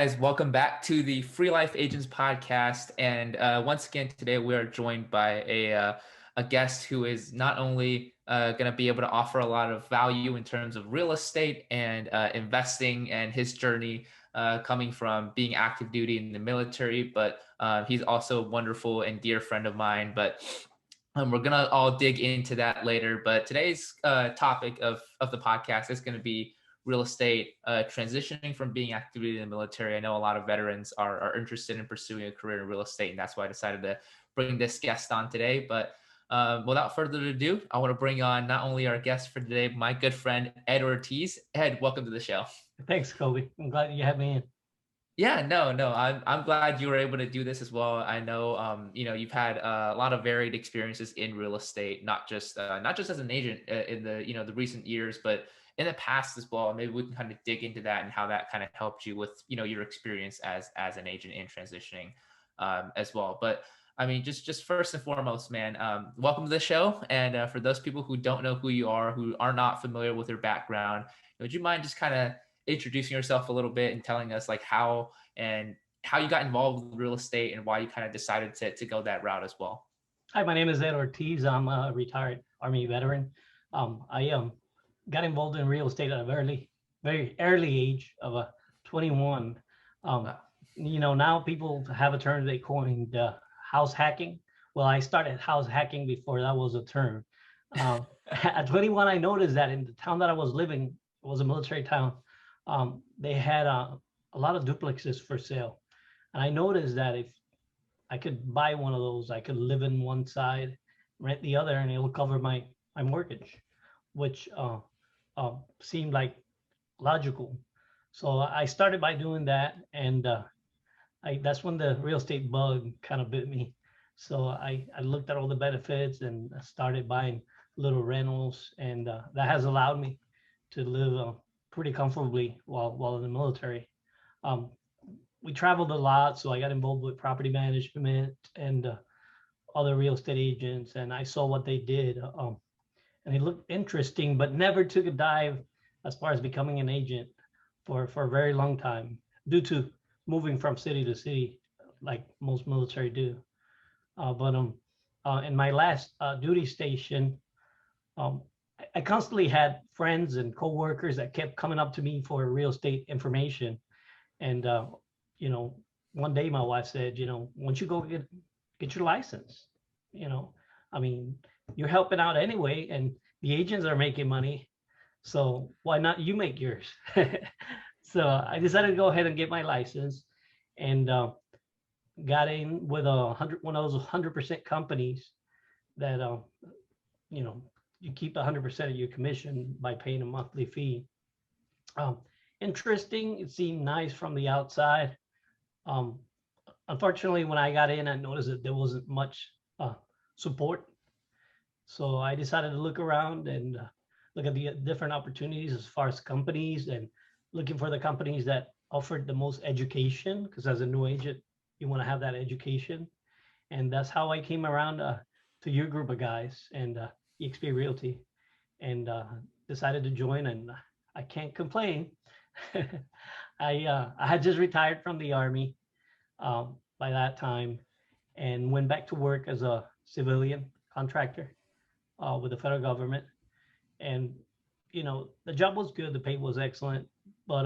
Guys, welcome back to the Free Life Agents podcast. And once again, today we are joined by a guest who is not only going to be able to offer a lot of value in terms of real estate and investing and his journey coming from being active duty in the military, but he's also a wonderful and dear friend of mine. But we're going to all dig into that later. But today's topic of the podcast is going to be real estate, transitioning from being active duty in the military. I know a lot of veterans are interested in pursuing a career in real estate, and that's why I decided to bring this guest on today. But without further ado, I want to bring on not only our guest for today, my good friend, Ed Ortiz. Ed, welcome to the show. Thanks, Kobe. I'm glad you had me in. Yeah, no, I'm glad you were able to do this as well. I know, you've had a lot of varied experiences in real estate, not just as an agent in the recent years, but in the past as well. Maybe we can kind of dig into that and how that kind of helped you with your experience as an agent in transitioning as well. But I mean, just first and foremost, man, welcome to the show. And for those people who don't know who you are, who are not familiar with your background, would you mind just kind of introducing yourself a little bit and telling us like how you got involved with real estate and why you kind of decided to go that route as well? Hi, my name is Ed Ortiz. I'm a retired Army veteran. I got involved in real estate at a very early age of 21. Um, Wow. Now people have a term they coined house hacking. Well, I started house hacking before that was a term. At 21, I noticed that in the town that I was living, it was a military town. They had a lot of duplexes for sale. And I noticed that if I could buy one of those, I could live in one side, rent the other, and it will cover my mortgage, which seemed like logical. So I started by doing that, and that's when the real estate bug kind of bit me. So I looked at all the benefits and started buying little rentals, and that has allowed me to live pretty comfortably while in the military. Um, we traveled a lot, so I got involved with property management and other real estate agents, and I saw what they did, and it looked interesting, but never took a dive as far as becoming an agent for a very long time due to moving from city to city, like most military do. But in my last duty station, um, I constantly had friends and coworkers that kept coming up to me for real estate information. And you know, one day my wife said, once you go get your license, you know, I mean, you're helping out anyway, and the agents are making money, so why not you make yours? So I decided to go ahead and get my license, and got in with one of those 100% companies that you know you keep 100% of your commission by paying a monthly fee. Um, Interesting. It seemed nice from the outside. Um, Unfortunately, when I got in, I noticed that there wasn't much support. So I decided to look around and look at the different opportunities as far as companies, and looking for the companies that offered the most education, because as a new agent, you want to have that education. And that's how I came around to your group of guys and EXP Realty, and decided to join, and I can't complain. I had just retired from the Army by that time, and went back to work as a civilian contractor with the federal government. And the job was good, the pay was excellent, but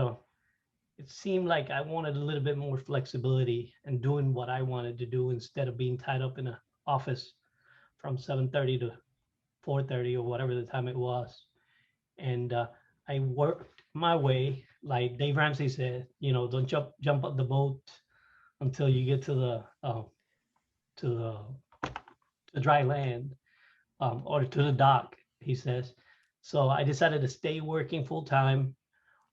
it seemed like I wanted a little bit more flexibility and doing what I wanted to do instead of being tied up in an office from 7:30 to 4:30 or whatever the time it was. And I worked my way, like Dave Ramsey said, don't jump up the boat until you get to to the to dry land, or to the dock, he says. So I decided to stay working full time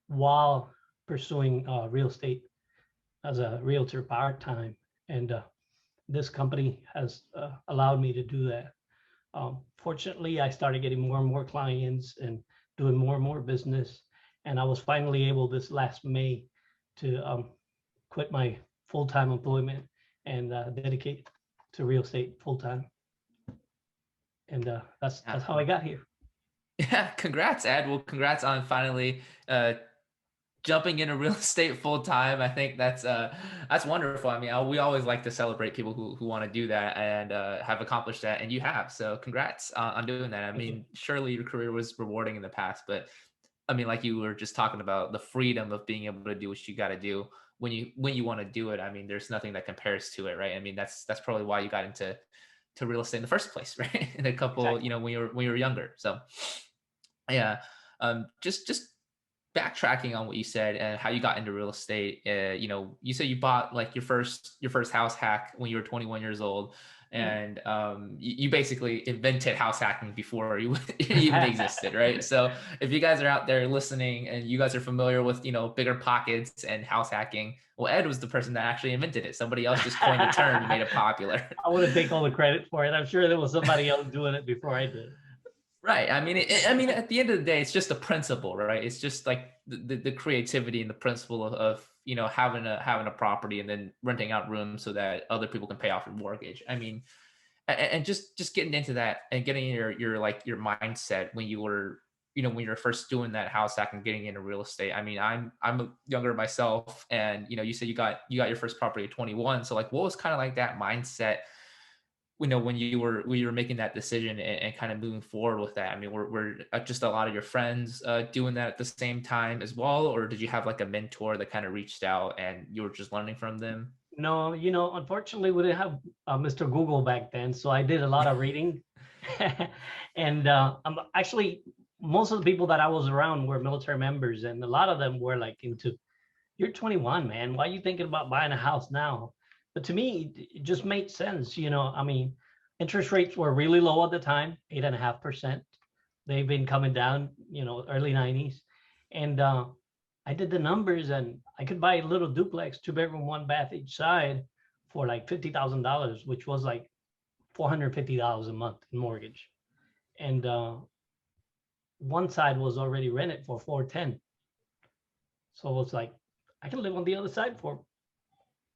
while pursuing real estate as a realtor part time, and this company has allowed me to do that. Fortunately, I started getting more and more clients and doing more and more business, and I was finally able this last May to quit my full-time employment and dedicate to real estate full-time. And that's how I got here. Yeah, congrats, Ed. Well, congrats on finally jumping into real estate full time. I think that's wonderful. I mean, we always like to celebrate people who want to do that and have accomplished that, and you have. So congrats on doing that. I Thank you. mean, surely your career was rewarding in the past, but I mean, like you were just talking about the freedom of being able to do what you got to do when you want to do it. I mean, there's nothing that compares to it, right? I mean, that's probably why you got into real estate in the first place, right? In a couple, Exactly. when you were younger. So yeah, just backtracking on what you said and how you got into real estate. You said you bought like your first house hack when you were 21 years old, Yeah. and you basically invented house hacking before you it even existed, right? So if you guys are out there listening and you guys are familiar with bigger pockets and house hacking, well, Ed was the person that actually invented it. Somebody else just coined the term and made it popular. I wouldn't take all the credit for it. I'm sure there was somebody else doing it before I did. Right. I mean, I mean, at the end of the day, it's just a principle, right? It's just like the creativity and the principle of having a property and then renting out rooms so that other people can pay off your mortgage. I mean, and just getting into that and getting your like your mindset when you were when you're first doing that house hack and getting into real estate. I mean, I'm younger myself, and you said you got your first property at 21. So like, what was kind of like that mindset? When you were making that decision and kind of moving forward with that. I mean, were just a lot of your friends doing that at the same time as well, or did you have like a mentor that kind of reached out and you were just learning from them? No, unfortunately, we didn't have Mr. Google back then, so I did a lot of reading. And I'm actually, most of the people that I was around were military members, and a lot of them were like into, "You're 21, man. Why are you thinking about buying a house now?" But to me, it just made sense. I mean, interest rates were really low at the time, 8.5%. They've been coming down, early 90s. And I did the numbers, and I could buy a little duplex, 2 bedroom, 1 bath each side for like $50,000, which was like $450 a month in mortgage. And one side was already rented for 410. So it's like, I can live on the other side for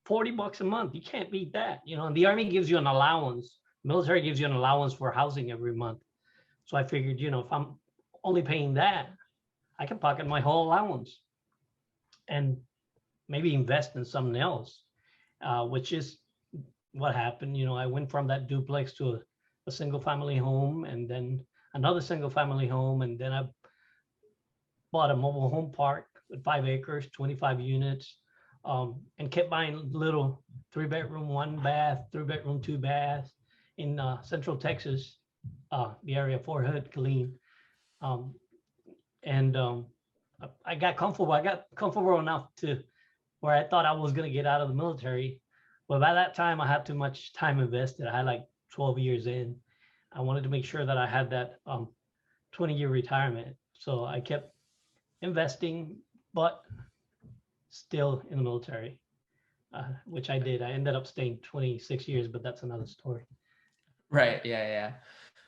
$40 a month. You can't beat that. And the Army gives you an allowance. Military gives you an allowance for housing every month. So I figured, if I'm only paying that, I can pocket my whole allowance and maybe invest in something else, which is what happened. I went from that duplex to a single family home, and then another single family home, and then I bought a mobile home park with 5 acres, 25 units, and kept buying little 3 bedroom, 1 bath, 3 bedroom, 2 baths in Central Texas, the area of Fort Hood, Killeen. Um, and I got comfortable. I got comfortable enough to where I thought I was going to get out of the military. But by that time, I had too much time invested. I had like 12 years in. I wanted to make sure that I had that 20-year retirement. So I kept investing, but still in the military, which I did. I ended up staying 26 years, but that's another story. Right. Yeah. Yeah.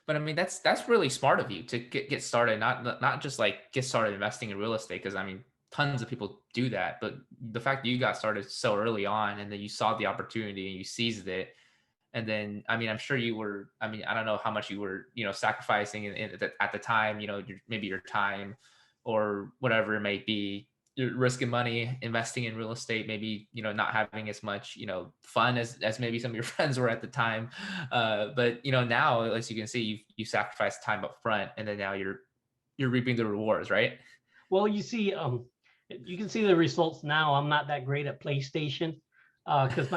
But I mean, that's really smart of you to get started, not just like get started investing in real estate, because I mean, tons of people do that. But the fact that you got started so early on and then you saw the opportunity and you seized it, and then I mean, I'm sure you were. I mean, I don't know how much you were, sacrificing at the time, maybe your time or whatever it may be. You're risking money investing in real estate, maybe not having as much fun as maybe some of your friends were at the time, but now, as you can see, you sacrificed time up front, and then now you're reaping the rewards, right? Well, you can see the results now. I'm not that great at PlayStation because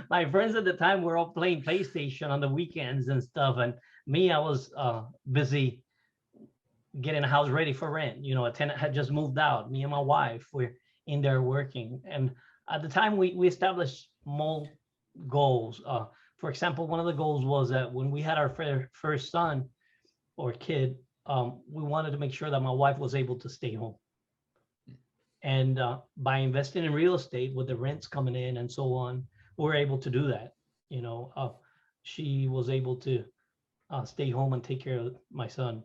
my friends at the time were all playing PlayStation on the weekends and stuff, and me, I was busy getting a house ready for rent. A tenant had just moved out. Me and my wife were in there working, and at the time we established more goals. For example, one of the goals was that when we had our first son or kid, we wanted to make sure that my wife was able to stay home. And by investing in real estate with the rents coming in and so on, we were able to do that. She was able to stay home and take care of my son.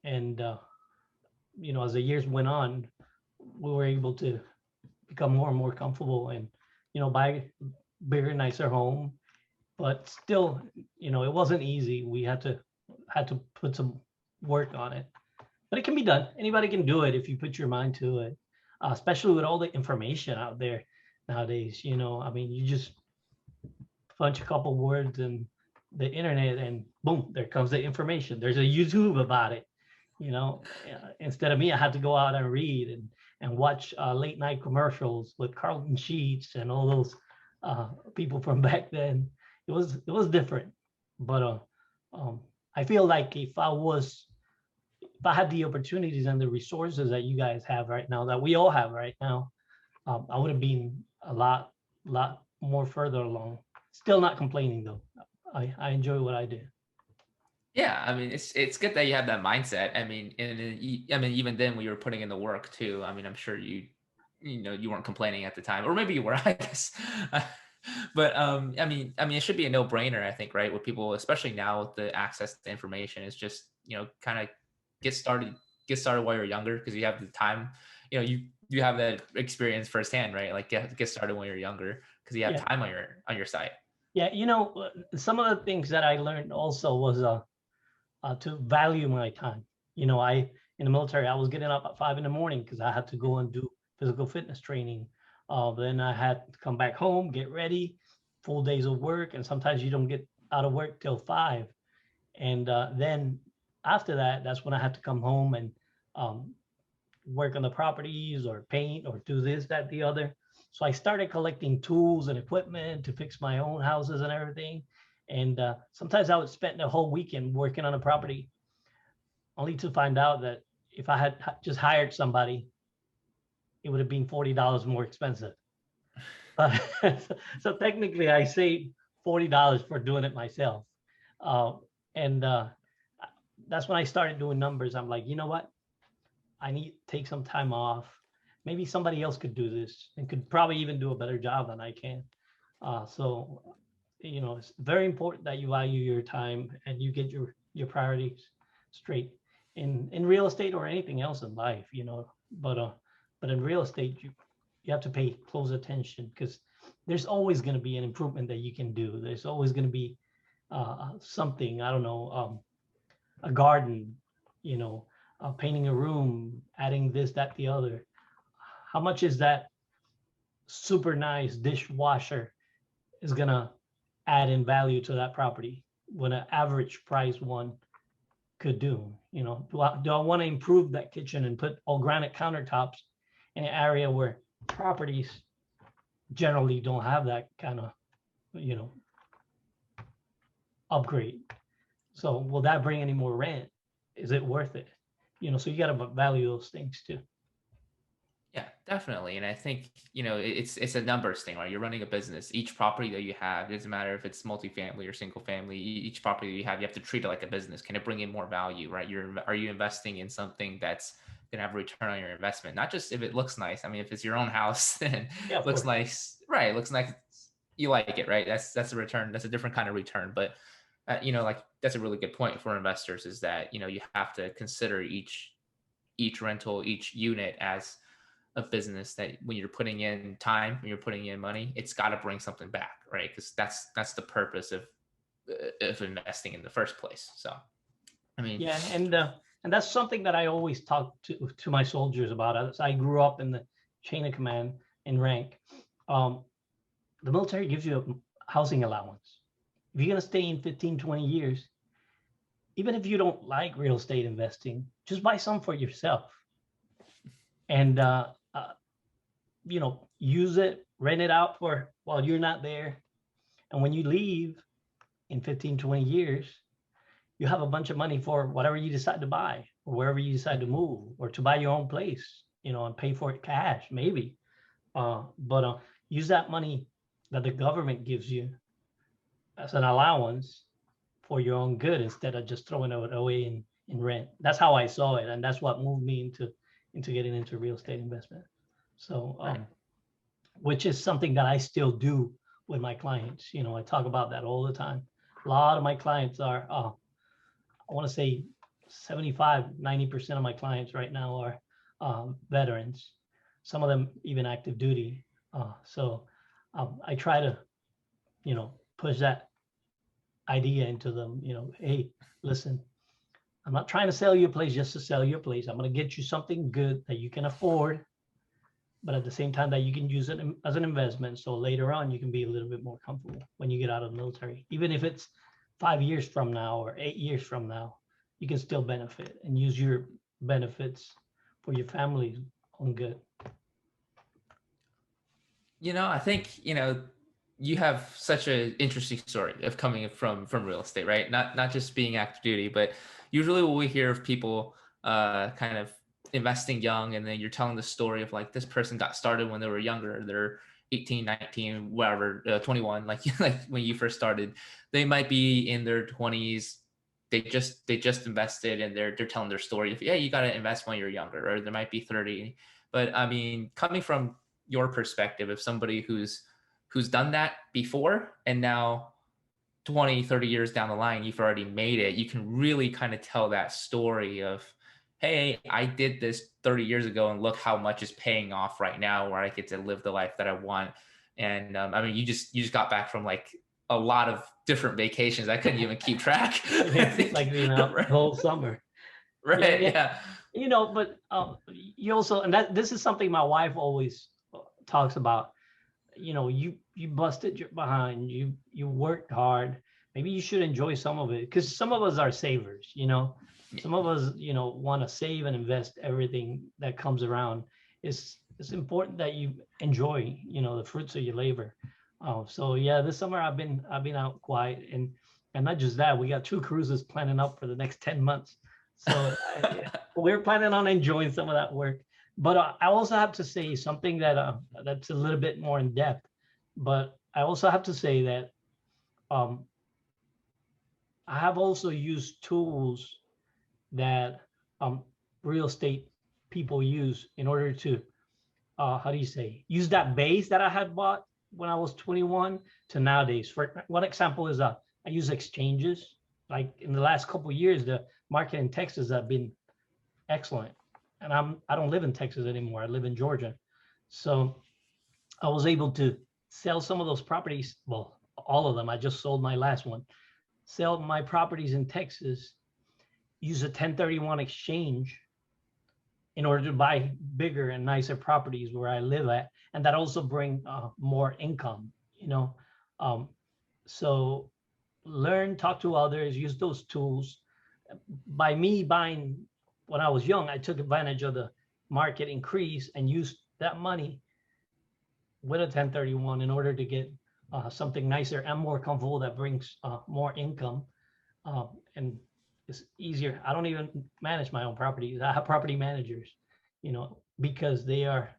And as the years went on, we were able to become more and more comfortable and buy bigger, nicer home. But still, it wasn't easy. We had to put some work on it. but it can be done. Anybody can do it if you put your mind to it, especially with all the information out there nowadays. I mean, you just punch a couple words in the internet and boom, there comes the information. There's a YouTube about it. Instead of me, I had to go out and read and watch late night commercials with Carlton Sheets and all those people from back then. It was different, but um, I feel like if I had the opportunities and the resources that you guys have right now, that we all have right now, I would have been a lot more further along. Still not complaining though. I enjoy what I do. Yeah, I mean, it's good that you have that mindset. I mean, and I mean, even then, when you were putting in the work too. I mean, I'm sure you weren't complaining at the time, or maybe you were, I guess. But I mean, it should be a no-brainer, I think, right? With people, especially now with the access to information, is just kind of get started, get started while you're younger because you have the time. You have that experience firsthand, right? Like get started when you're younger because you have Yeah, time on your side. yeah. Some of the things that I learned also was to value my time. I in the military, I was getting up at 5 in the morning because I had to go and do physical fitness training. Then I had to come back home, get ready, full days of work, and sometimes you don't get out of work till 5. And then after that, that's when I had to come home and um, work on the properties or paint or do this, that, the other. So I started collecting tools and equipment to fix my own houses and everything. And sometimes I would spend the whole weekend working on a property, only to find out that if I had just hired somebody, it would have been $40 more expensive. But so technically, I saved $40 for doing it myself. Uh, and that's when I started doing numbers. I'm like, you know what? I need to take some time off. Maybe somebody else could do this and could probably even do a better job than I can. So it's very important that you value your time and you get your priorities straight in real estate or anything else in life. But in real estate, you have to pay close attention because there's always going to be an improvement that you can do. There's always going to be something, I don't know, a garden, painting a room, adding this, that, the other. How much is that super nice dishwasher is gonna add in value to that property when an average price one could do? Do I want to improve that kitchen and put all granite countertops in an area where properties generally don't have that kind of, you know, upgrade? So will that bring any more rent? Is it worth it? So you got to value those things too. Yeah, definitely. And I think, it's a numbers thing, right? You're running a business. Each property that you have, doesn't matter if it's multifamily or single family, each property that you have to treat it like a business. Can it bring in more value, right? Are you investing in something that's gonna have a return on your investment? Not just if it looks nice. I mean, if it's your own house, then Yeah, of looks course. nice, right? Looks nice, you like it, right? That's a return. That's a different kind of return. But like that's a really good point for investors is that you have to consider each rental, each unit as a business that when you're putting in time, when you're putting in money, it's got to bring something back, right? Because that's the purpose of investing in the first place. So, I mean, Yeah, and that's something that I always talk to my soldiers about. As I grew up in the chain of command in rank. Um, the military gives you a housing allowance. If you're going to stay in 15, 20 years, even if you don't like real estate investing, just buy some for yourself and use it, rent it out for while you're not there. And when you leave in 15, 20 years, you have a bunch of money for whatever you decide to buy or wherever you decide to move or to buy your own place, and pay for it cash, maybe. But use that money that the government gives you as an allowance for your own good instead of just throwing it away in rent. That's how I saw it. And that's what moved me into getting into real estate investment. So, right. which is something that I still do with my clients. I talk about that all the time. A lot of my clients are, I want to say 75, 90% of my clients right now are veterans, some of them even active duty. So I try to, push that idea into them, hey, listen, I'm not trying to sell you a place just to sell you a place. I'm going to get you something good that you can afford, but at the same time that you can use it as an investment. So later on, you can be a little bit more comfortable when you get out of the military. Even if it's 5 years from now or 8 years from now, you can still benefit and use your benefits for your family's own good. I think, you have such an interesting story of coming from real estate, right? Not just being active duty, but usually what we hear of people kind of investing young, and then you're telling the story of like this person got started when they were younger. They're 18, 19, whatever, 21, like like when you first started. They might be in their 20s. They just invested, and they're telling their story of, yeah, you got to invest when you're younger, or they might be 30. But I mean, coming from your perspective of somebody who's done that before, and now 20, 30 years down the line, you've already made it, you can really kind of tell that story of, hey, I did this 30 years ago and look how much is paying off right now, where I get to live the life that I want. And I mean, you just got back from like a lot of different vacations. I couldn't even keep track. I It's like think. being out the whole summer. Yeah, Right. yeah. Yeah. But you also, and that this is something my wife always talks about. You busted your behind, you worked hard. Maybe you should enjoy some of it, because some of us are savers. Some of us want to save and invest everything that comes around. It's important that you enjoy the fruits of your labor. So yeah, this summer I've been out quiet, and not just that, we got 2 cruises planning up for the next 10 months. So we're planning on enjoying some of that work. But I also have to say something that's a little bit more in depth. But I also have to say that um, I have also used tools that um, real estate people use in order to, how do you say, use that base that I had bought when I was 21 to nowadays. For one example is I use exchanges. Like in the last couple of years, the market in Texas have been excellent. And I don't live in Texas anymore. I live in Georgia. So I was able to sell some of those properties. Well, all of them. I just sold my last one. Sell my properties in Texas, use a 1031 exchange in order to buy bigger and nicer properties where I live at. And that also bring more income, you know. Um, so learn, talk to others, use those tools. By me buying when I was young, I took advantage of the market increase and used that money with a 1031 in order to get something nicer and more comfortable that brings more income. And it's easier. I don't even manage my own properties. I have property managers, because they are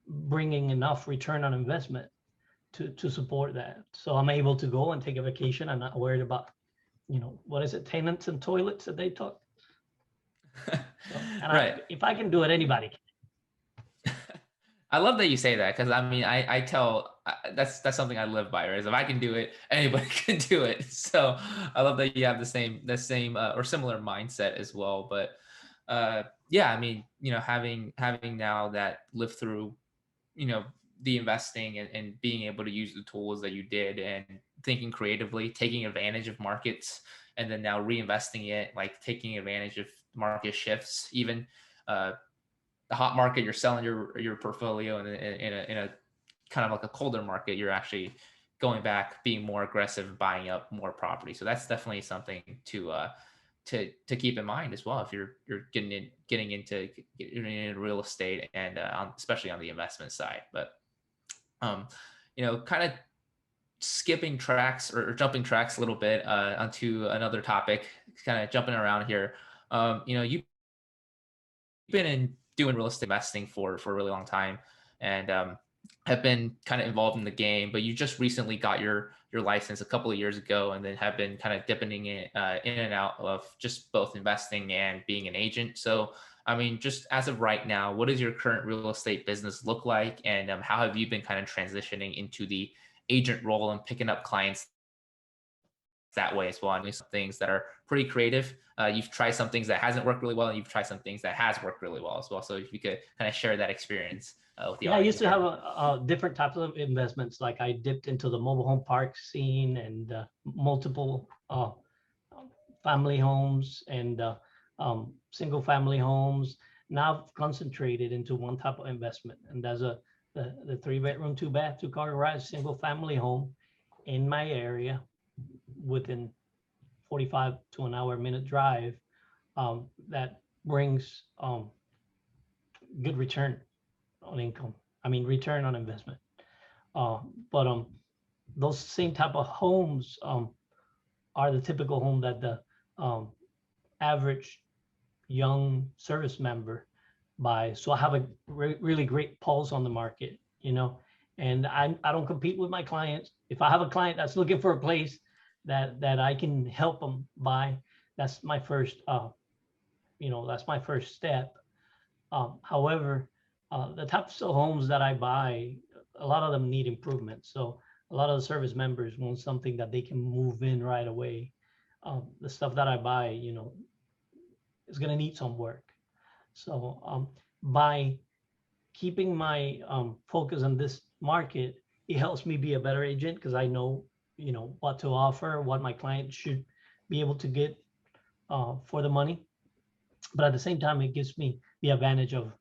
bringing enough return on investment to support that. So I'm able to go and take a vacation. I'm not worried about, what is it, tenants and toilets that they talk. So, and Right. if I can do it, anybody can. I love that you say that, because I mean, I tell that's something I live by, right? Is if I can do it, anybody can do it. So I love that you have the same or similar mindset as well. But yeah, I mean, having now that lived through, you know, the investing, and being able to use the tools that you did, and thinking creatively, taking advantage of markets, and then now reinvesting it, like taking advantage of market shifts, even. The hot market, you're selling your portfolio, and in a kind of like a colder market, you're actually going back, being more aggressive, buying up more property. So that's definitely something to keep in mind as well, if you're getting into real estate, and especially on the investment side. But kind of skipping tracks, or jumping tracks a little bit onto another topic, kind of jumping around here. You've been in doing real estate investing for a really long time, and have been kind of involved in the game. But you just recently got your license a couple of years ago, and then have been kind of dipping it in and out of just both investing and being an agent. So I mean, just as of right now, what does your current real estate business look like, and how have you been kind of transitioning into the agent role and picking up clients that way as well? I mean, some things that are pretty creative. You've tried some things that hasn't worked really well, and you've tried some things that has worked really well as well. So if you could kind of share that experience with the Yeah, I used audience to have here. different types of investments. Like I dipped into the mobile home park scene and multiple family homes, and single family homes. Now I've concentrated into one type of investment, and that's the 3 bedroom, 2 bath, 2 car garage, single family home in my area within 45 to an hour minute drive, that brings good return on income. I mean, return on investment. Uh, but those same type of homes are the typical home that the um, average young service member buys. So I have a really great pulse on the market, and I don't compete with my clients. If I have a client that's looking for a place that I can help them buy, that's my first that's my first step. However, the types of homes that I buy, a lot of them need improvement. So a lot of the service members want something that they can move in right away. The stuff that I buy, is going to need some work. So by keeping my focus on this market, it helps me be a better agent because I know, what to offer, what my client should be able to get for the money. But at the same time, it gives me the advantage of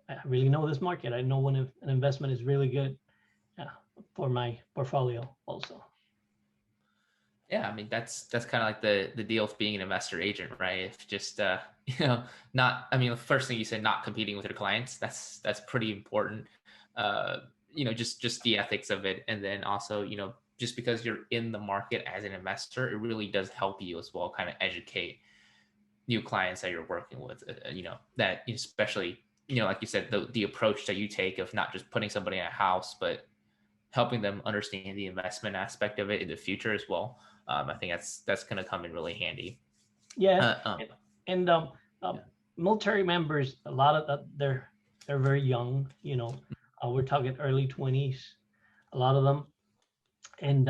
I really know this market. I know when an investment is really good for my portfolio also. Yeah, I mean that's kind of like the deal with being an investor agent, right? If just not, I mean, the first thing you said, not competing with your clients, that's pretty important. Just the ethics of it, and then also, just because you're in the market as an investor, it really does help you as well, kind of educate new clients that you're working with. That especially, like you said, the approach that you take of not just putting somebody in a house, but helping them understand the investment aspect of it in the future as well. I think that's going to come in really handy. Yeah, Uh, um, and military members, a lot of they're very young. We're talking early 20s, a lot of them, and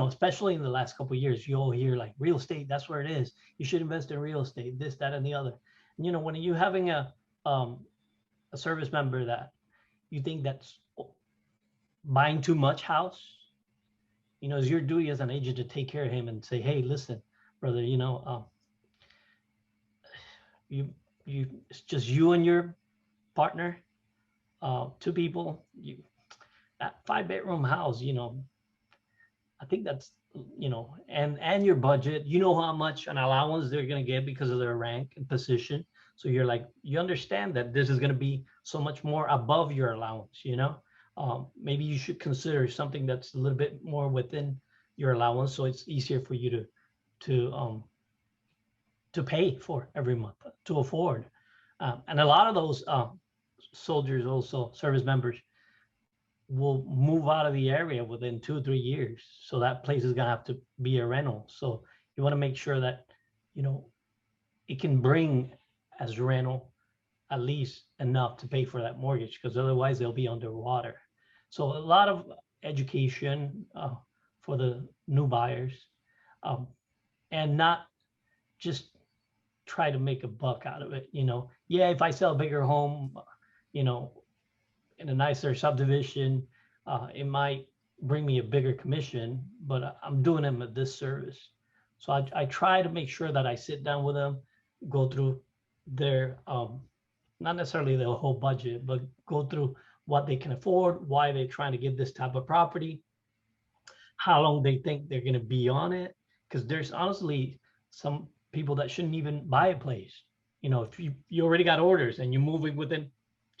especially in the last couple of years, you'll hear like real estate. That's where it is. You should invest in real estate. This, that, and the other. And, when you having a service member that you think that's buying too much house, it's your duty as an agent to take care of him and say, hey, listen, brother, it's just you and your partner, 2 people, that 5 bedroom house, I think that's, and your budget, how much an allowance they're going to get because of their rank and position. So you're like, you understand that this is going to be so much more above your allowance, maybe you should consider something that's a little bit more within your allowance, so it's easier for you to pay for every month, to afford. And a lot of those soldiers, also service members, will move out of the area within 2 or 3 years. So that place is gonna have to be a rental. So you want to make sure that it can bring as rental at least enough to pay for that mortgage, because otherwise they'll be underwater. So a lot of education for the new buyers, and not just try to make a buck out of it. Yeah, if I sell a bigger home, in a nicer subdivision, it might bring me a bigger commission, but I'm doing them a disservice. So I try to make sure that I sit down with them, go through their not necessarily the whole budget, but go through what they can afford, why they're trying to get this type of property, how long they think they're going to be on it. Because there's honestly some people that shouldn't even buy a place. If you already got orders and you're moving within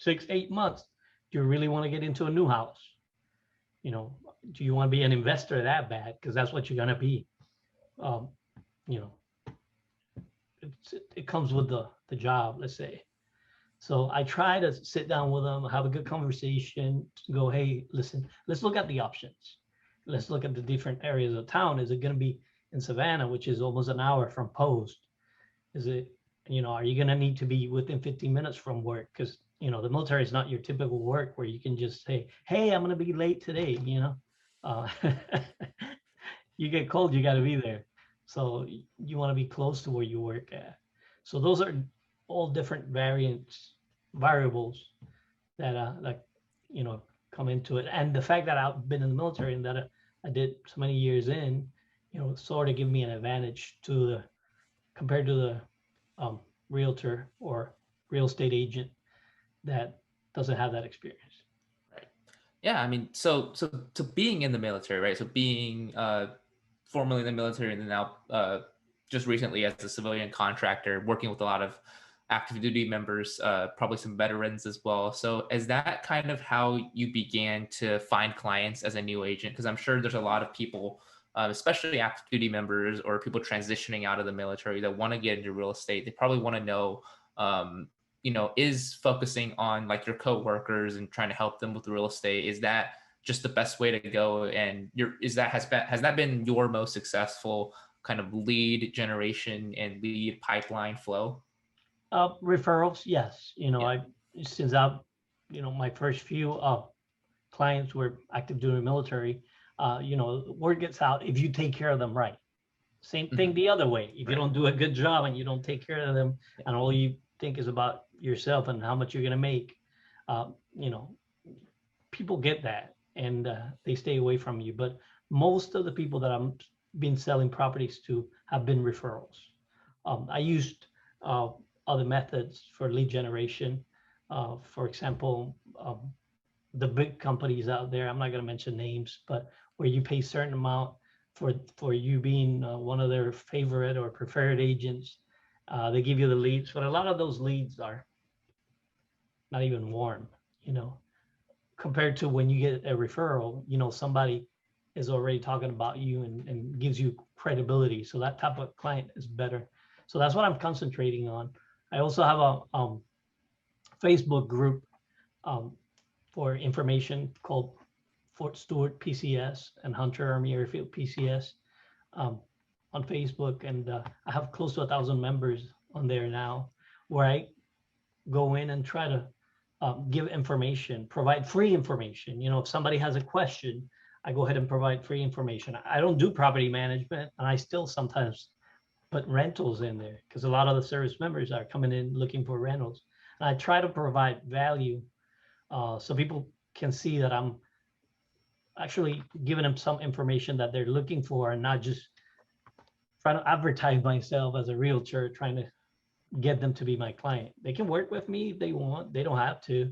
6-8 months, do you really want to get into a new house? Do you want to be an investor that bad? Because that's what you're going to be. It comes with the job, let's say. So I try to sit down with them, have a good conversation, go, hey, listen, let's look at the options. Let's look at the different areas of town. Is it going to be in Savannah, which is almost an hour from Post? Is it, are you going to need to be within 15 minutes from work? Because, the military is not your typical work where you can just say, hey, I'm going to be late today, you get cold, you got to be there. So you want to be close to where you work at. So those are all different variables that come into it. And the fact that I've been in the military and that I did so many years in, sort of give me an advantage compared to um, realtor or real estate agent that doesn't have that experience. Right. Yeah, I mean, so to being in the military, right? So being formerly in the military and then now just recently as a civilian contractor, working with a lot of active duty members, probably some veterans as well. So is that kind of how you began to find clients as a new agent? Because I'm sure there's a lot of people, especially active duty members or people transitioning out of the military that want to get into real estate. They probably want to know, um, is focusing on like your coworkers and trying to help them with real estate. Is that just the best way to go? And has that been your most successful kind of lead generation and lead pipeline flow? Referrals, yes. Yeah. I since I, my first few clients were active duty military. Word gets out if you take care of them right. Same thing Mhm. the other way. If you Right. don't do a good job and you don't take care of them, Yeah. and all you think is about yourself and how much you're going to make, uh, you know, people get that and they stay away from you. But most of the people that I'm been selling properties to have been referrals. I used uh, other methods for lead generation. For example, the big companies out there, I'm not going to mention names, but where you pay a certain amount for you being one of their favorite or preferred agents. They give you the leads, but a lot of those leads are not even warm, you know, compared to when you get a referral, somebody is already talking about you and gives you credibility. So that type of client is better. So that's what I'm concentrating on. I also have a Facebook group um, for information called Fort Stewart PCS and Hunter Army Airfield PCS um, on Facebook, and I have close to 1,000 members on there now, where I go in and try to give information, provide free information. If somebody has a question, I go ahead and provide free information. I don't do property management, and I still sometimes put rentals in there because a lot of the service members are coming in looking for rentals. And I try to provide value so people can see that I'm actually giving them some information that they're looking for and not just trying to advertise myself as a realtor, trying to get them to be my client. They can work with me if they want. They don't have to,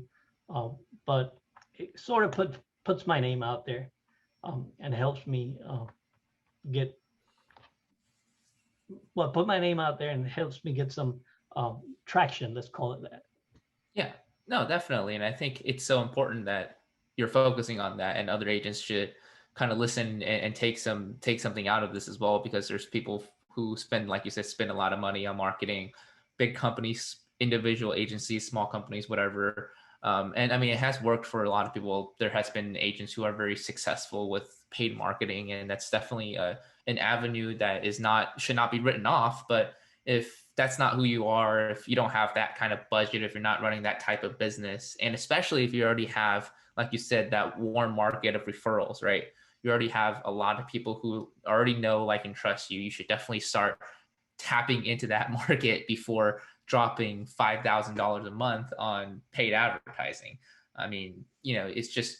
but it sort of puts my name out there and helps me get put my name out there and helps me get some traction. Let's call it that. Yeah, no, definitely. And I think it's so important that you're focusing on that, and other agents should kind of listen and take something out of this as well, because there's people who spend, like you said, spend a lot of money on marketing, big companies, individual agencies, small companies, whatever. And I mean, it has worked for a lot of people. There has been agents who are very successful with paid marketing, and that's definitely an avenue that is not should not be written off. But if that's not who you are, if you don't have that kind of budget, if you're not running that type of business, and especially if you already have, like you said, that warm market of referrals, right? You already have a lot of people who already know, like, and trust you. You should definitely start tapping into that market before dropping $5,000 a month on paid advertising. I mean, it's just,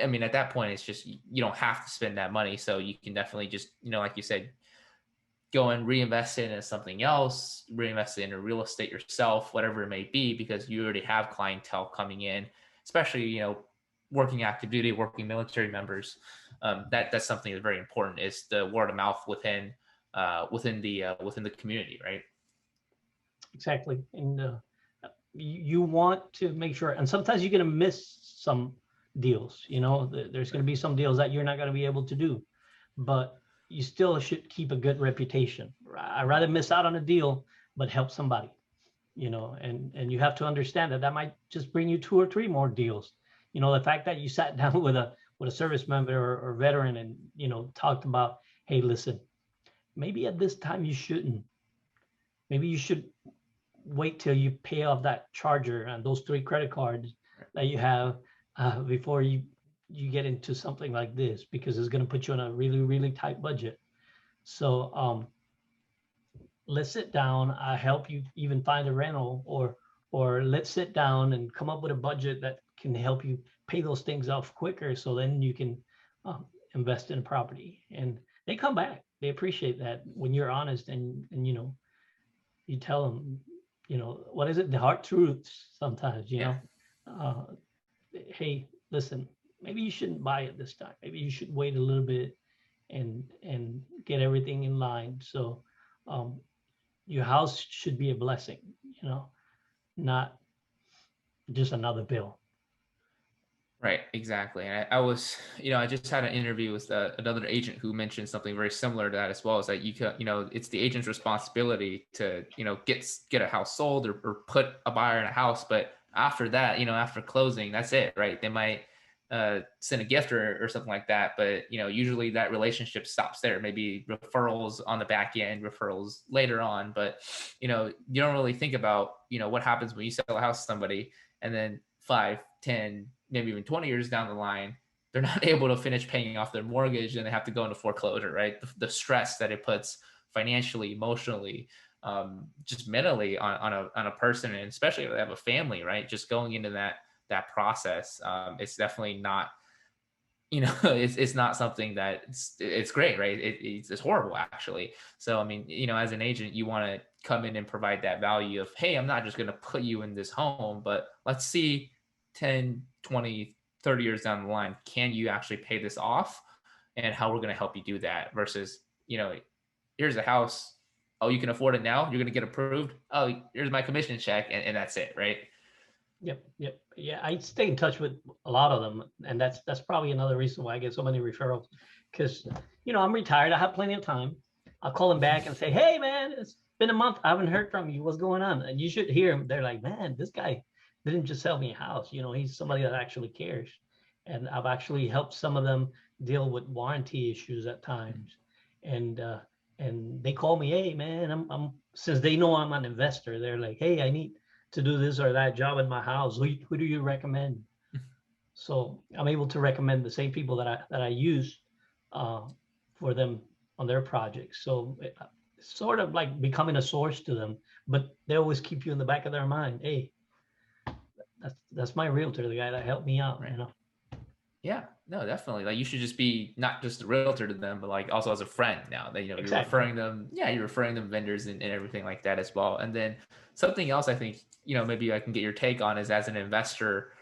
I mean, at that point, it's just, you don't have to spend that money. So you can definitely just, like you said, go and reinvest it into something else, reinvest it into real estate yourself, whatever it may be, because you already have clientele coming in, especially, working active duty, working military members. That's something that's very important, is the word of mouth within the community, right? Exactly. And you want to make sure, and sometimes you're going to miss some deals. There's going to be some deals that you're not going to be able to do, but you still should keep a good reputation. I'd rather miss out on a deal, but help somebody. And you have to understand that that might just bring you two or three more deals. The fact that you sat down with a service member or veteran and talked about, hey, listen, maybe at this time you shouldn't. Maybe you should wait till you pay off that charger and those three credit cards that you have before you get into something like this, because it's going to put you on a really really tight budget. So let's sit down. I help you even find a rental, or let's sit down and come up with a budget that can help you pay those things off quicker, so then you can um, invest in a property. And they come back. They appreciate that when you're honest and You tell them, what is it? The hard truths sometimes, Yeah. uh, hey, listen, maybe you shouldn't buy it this time. Maybe you should wait a little bit and get everything in line. So um, your house should be a blessing, not just another bill. Right, exactly. And I was, I just had an interview with another agent who mentioned something very similar to that as well. Is that it's the agent's responsibility to, get a house sold or put a buyer in a house, but after that, after closing, that's it, right? They might send a gift or something like that, but usually that relationship stops there. Maybe referrals on the back end, referrals later on, but you don't really think about what happens when you sell a house to somebody and then 5, 10, maybe even 20 years down the line, they're not able to finish paying off their mortgage and they have to go into foreclosure, right? The stress that it puts financially, emotionally, just mentally on a person, and especially if they have a family, right? Just going into that process, it's definitely not, it's not something that it's great, right? It's horrible actually. So I mean, as an agent, you want to come in and provide that value of, hey, I'm not just going to put you in this home, but let's see 10, 20, 30 years down the line, can you actually pay this off, and how we're going to help you do that versus, here's a house. Oh, you can afford it now. You're going to get approved. Oh, here's my commission check. And that's it. Right. Yep, yep. Yeah, I stay in touch with a lot of them, and that's probably another reason why I get so many referrals. Because I'm retired, I have plenty of time. I'll call them back and say, "Hey, man, it's been a month. I haven't heard from you. What's going on?" And you should hear them. They're like, "Man, this guy didn't just sell me a house. He's somebody that actually cares." And I've actually helped some of them deal with warranty issues at times, and they call me, "Hey, man, I'm since they know I'm an investor, they're like, "Hey, I need to do this or that job in my house. Who do you recommend?" So I'm able to recommend the same people that I use uh, for them on their projects. So it's sort of like becoming a source to them, but they always keep you in the back of their mind. Hey, that's my realtor, the guy that helped me out. Right. Yeah, no, definitely. Like you should just be not just a realtor to them, but like also as a friend now that you're Exactly. referring them. Yeah, you're referring them vendors and everything like that as well. And then something else I think, maybe I can get your take on is as an investor,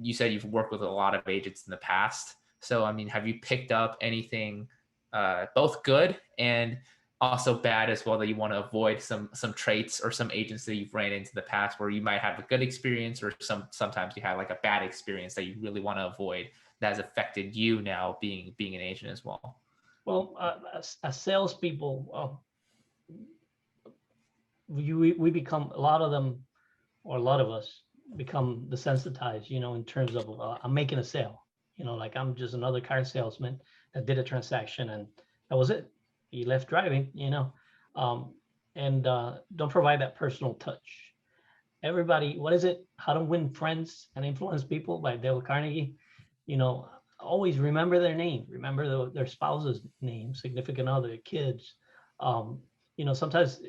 you said you've worked with a lot of agents in the past. So I mean, have you picked up anything both good and also bad as well that you want to avoid some traits or some agents that you've ran into in the past where you might have a good experience or sometimes you had like a bad experience that you really want to avoid that has affected you now being an agent as well? Well, as salespeople, we become a lot of them, or a lot of us become desensitized, in terms of I'm making a sale, like I'm just another car salesman that did a transaction and that was it. He left driving, um, and don't provide that personal touch. Everybody, what is it? How to Win Friends and Influence People by Dale Carnegie. You know, always remember their name, remember their spouse's name, significant other, kids. Um, sometimes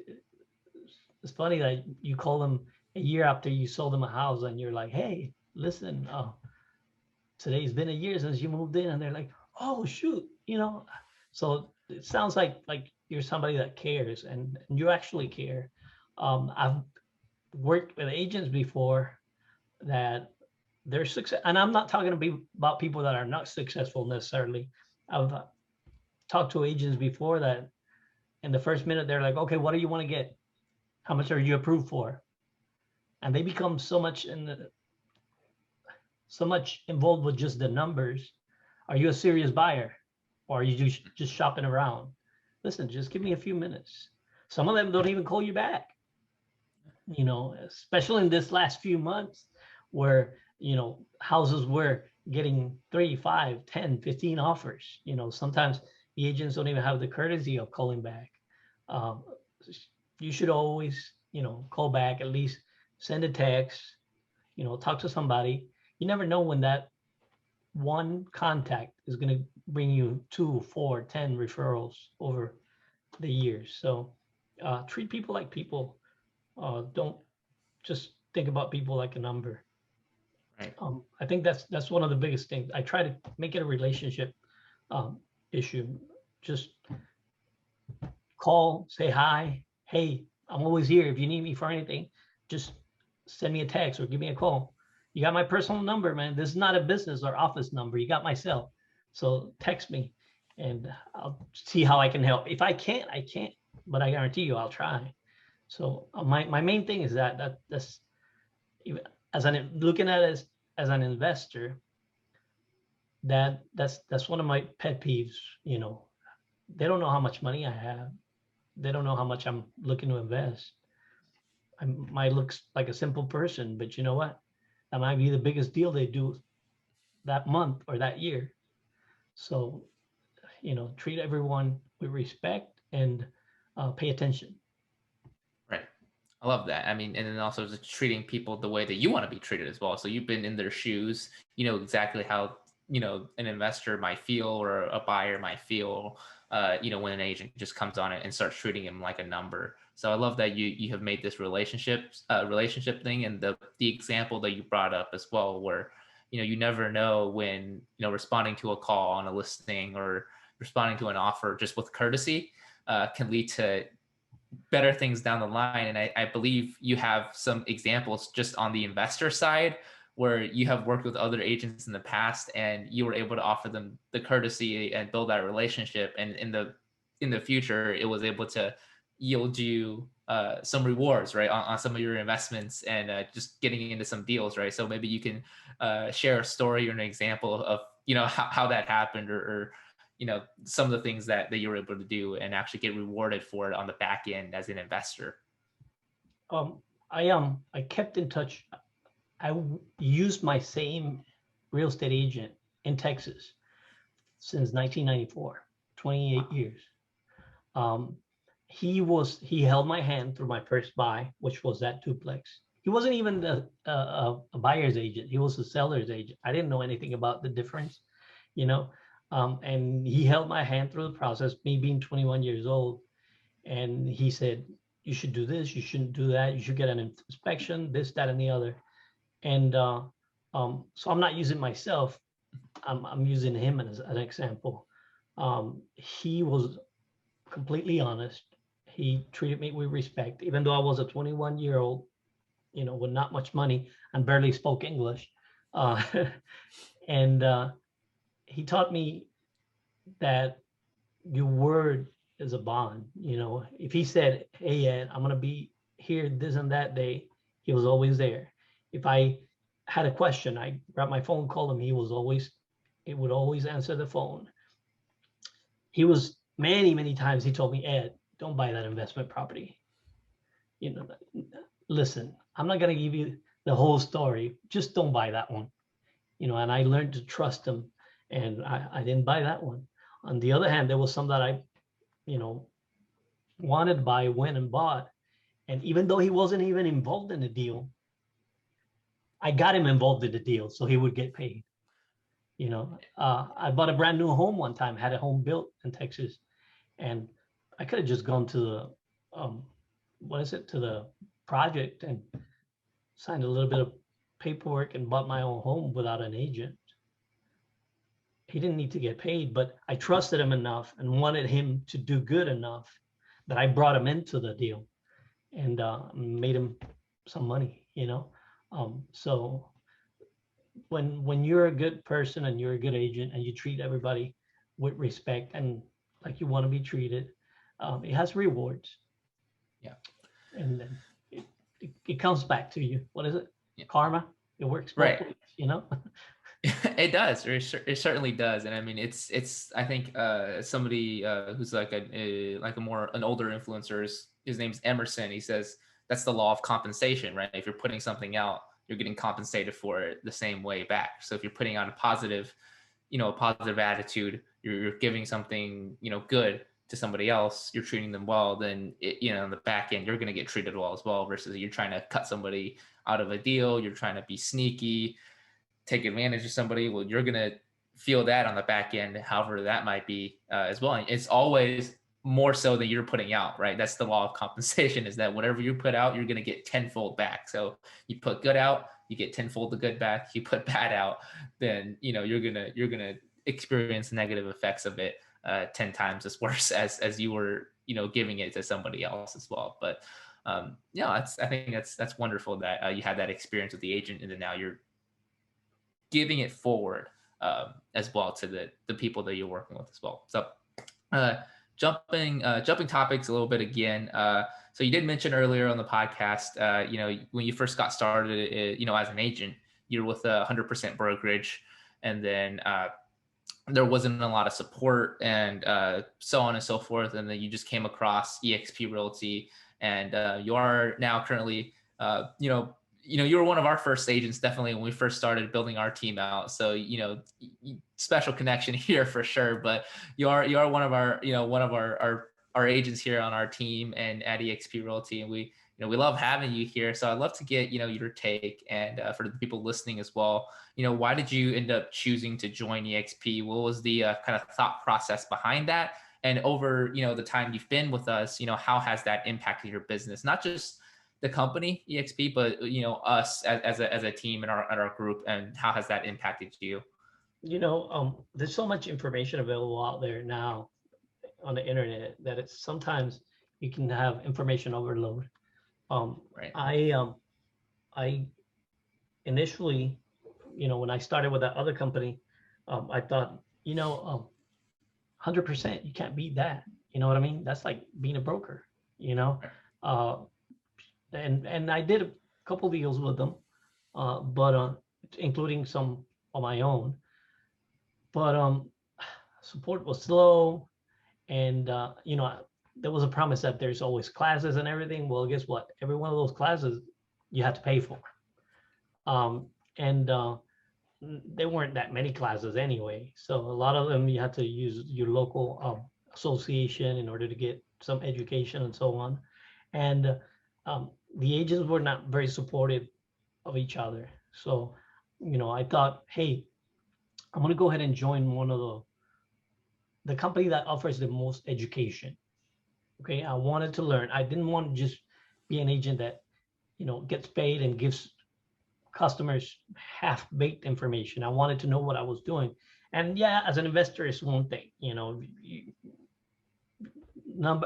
it's funny that you call them a year after you sold them a house and you're like, "Hey, listen, today's been a year since you moved in," and they're like, "Oh shoot," So it sounds like you're somebody that cares, and you actually care. I've worked with agents before that they're success, and I'm not talking about people that are not successful necessarily. I've talked to agents before that in the first minute they're like, "Okay, what do you want to get? How much are you approved for?" And they become so much involved with just the numbers. Are you a serious buyer, or are you just shopping around? Listen, just give me a few minutes. Some of them don't even call you back. Especially in this last few months where houses were getting 3, 5, 10, 15 offers. Sometimes the agents don't even have the courtesy of calling back. um, you should always call back, at least send a text, talk to somebody. You never know when that one contact is going to bring you 2, 4, 10 referrals over the years. So treat people like people. Don't just think about people like a number. Right. I think that's one of the biggest things. I try to make it a relationship issue. Just call, say hi. Hey, I'm always here. If you need me for anything, just send me a text or give me a call. You got my personal number, man. This is not a business or office number. You got my cell. So text me and I'll see how I can help. If I can't, I can't, but I guarantee you I'll try. So my main thing is that's as an looking at it as an investor, that's one of my pet peeves. You know, they don't know how much money I have. They don't know how much I'm looking to invest. I might look like a simple person, but you know what? That might be the biggest deal they do that month or that year. So, you know, treat everyone with respect and pay attention. Right. I love that. I mean, and then also just treating people the way that you want to be treated as well. So you've been in their shoes, you know exactly how, you know, an investor might feel or a buyer might feel, you know, when an agent just comes on it and starts treating him like a number. So I love that you have made this relationship thing, and the example that you brought up as well, where, you know, you never know when, you know, responding to a call on a listing or responding to an offer just with courtesy can lead to better things down the line. And I believe you have some examples just on the investor side where you have worked with other agents in the past and you were able to offer them the courtesy and build that relationship. And in the future, it was able to yield you some rewards, right, on some of your investments and just getting into some deals, right? So maybe you can share a story or an example of, you know, how that happened, or you know, some of the things that you were able to do and actually get rewarded for it on the back end as an investor. Um, I kept in touch. I used my same real estate agent in Texas since 1994, 28 Wow. years. Um, he held my hand through my first buy, which was that duplex. He wasn't even a buyer's agent. He was a seller's agent. I didn't know anything about the difference, you know. And he held my hand through the process, me being 21 years old. And he said, you should do this, you shouldn't do that, you should get an inspection, this, that, and the other. And so I'm not using myself, I'm using him as an example. He was completely honest. He treated me with respect, even though I was a 21-year-old, you know, with not much money and barely spoke English. Uh, and he taught me that your word is a bond. You know, if he said, "Hey, Ed, I'm gonna be here this and that day," he was always there. If I had a question, I grabbed my phone, called him. He would always answer the phone. He was many times. He told me, "Ed, don't buy that investment property. You know, listen, I'm not gonna give you the whole story. Just don't buy that one." You know, and I learned to trust him, and I didn't buy that one. On the other hand, there was some that I, you know, wanted to buy, went and bought. And even though he wasn't even involved in the deal, I got him involved in the deal so he would get paid. You know, I bought a brand new home one time, had a home built in Texas, and I could have just gone to the, to the project and signed a little bit of paperwork and bought my own home without an agent. He didn't need to get paid, but I trusted him enough and wanted him to do good enough that I brought him into the deal and made him some money, you know. So when you're a good person and you're a good agent and you treat everybody with respect and like you want to be treated, it has rewards, Yeah. and then it comes back to you. What is it? Yeah. Karma. It works both Right. ways, you know. It does, or it certainly does. And I mean, it's I think somebody who's like a more an older influencer, his name's Emerson. He says that's the law of compensation, right? If you're putting something out, you're getting compensated for it the same way back. So if you're putting out a positive, you know, a positive attitude, you're giving something, you know, good to somebody else, you're treating them well, then you know, on the back end, you're going to get treated well as well, versus you're trying to cut somebody out of a deal, you're trying to be sneaky, take advantage of somebody. Well, you're going to feel that on the back end, however that might be as well. And it's always more so than you're putting out, right? That's the law of compensation, is that whatever you put out, you're going to get tenfold back. So you put good out, you get tenfold the good back. You put bad out, then, you know, you're going to experience negative effects of it 10 times as worse as you were, you know, giving it to somebody else as well. But I think that's wonderful that you had that experience with the agent, and then now you're giving it forward as well to the people that you're working with as well. So uh, jumping topics a little bit again. So you did mention earlier on the podcast, when you first got started, as an agent, you're with 100% brokerage, and then there wasn't a lot of support and so on and so forth. And then you just came across EXP Realty, and you are now currently, you were one of our first agents, definitely when we first started building our team out. So, special connection here for sure. But you are one of our agents here on our team and at EXP Realty, and we love having you here. So I'd love to get your take, and for the people listening as well, why did you end up choosing to join EXP? What was the kind of thought process behind that? And over, the time you've been with us, how has that impacted your business? Not just the company EXP, but us as a team and our group, and how has that impacted you? There's so much information available out there now on the internet that it's sometimes you can have information overload. Right. I initially, when I started with that other company, I thought, 100%, you can't beat that. You know what I mean? That's like being a broker, uh, and I did a couple deals with them, but including some on my own. But support was slow, and there was a promise that there's always classes and everything. Well, guess what? Every one of those classes you had to pay for, and there weren't that many classes anyway. So a lot of them you had to use your local association in order to get some education and so on. And the agents were not very supportive of each other. So, I thought, hey, I'm going to go ahead and join one of the company that offers the most education. Okay, I wanted to learn. I didn't want to just be an agent that, gets paid and gives customers half-baked information. I wanted to know what I was doing. And yeah, as an investor, it's one thing,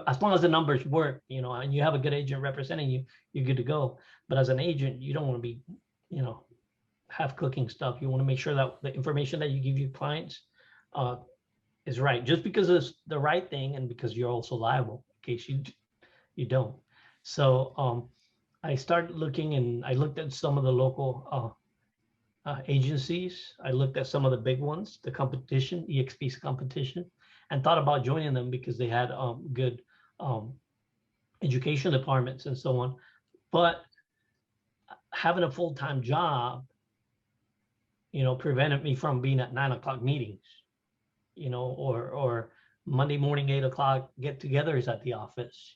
as long as the numbers work, and you have a good agent representing you, you're good to go. But as an agent, you don't want to be, half cooking stuff. You want to make sure that the information that you give your clients is right, just because it's the right thing and because you're also liable in case you don't. So I started looking, and I looked at some of the local agencies. I looked at some of the big ones, the competition, EXP's competition, and thought about joining them because they had good education departments and so on. But having a full-time job, prevented me from being at 9 o'clock meetings, or Monday morning, 8 o'clock get-togethers at the office,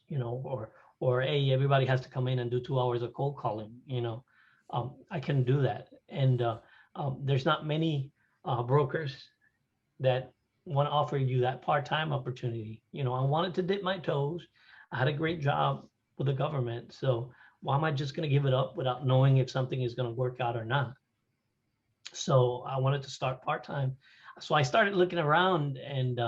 or hey, everybody has to come in and do 2 hours of cold calling. I couldn't do that, and there's not many brokers that want to offer you that part-time opportunity. I wanted to dip my toes. I had a great job with the government, so why am I just going to give it up without knowing if something is going to work out or not? So I wanted to start part-time. So I started looking around, and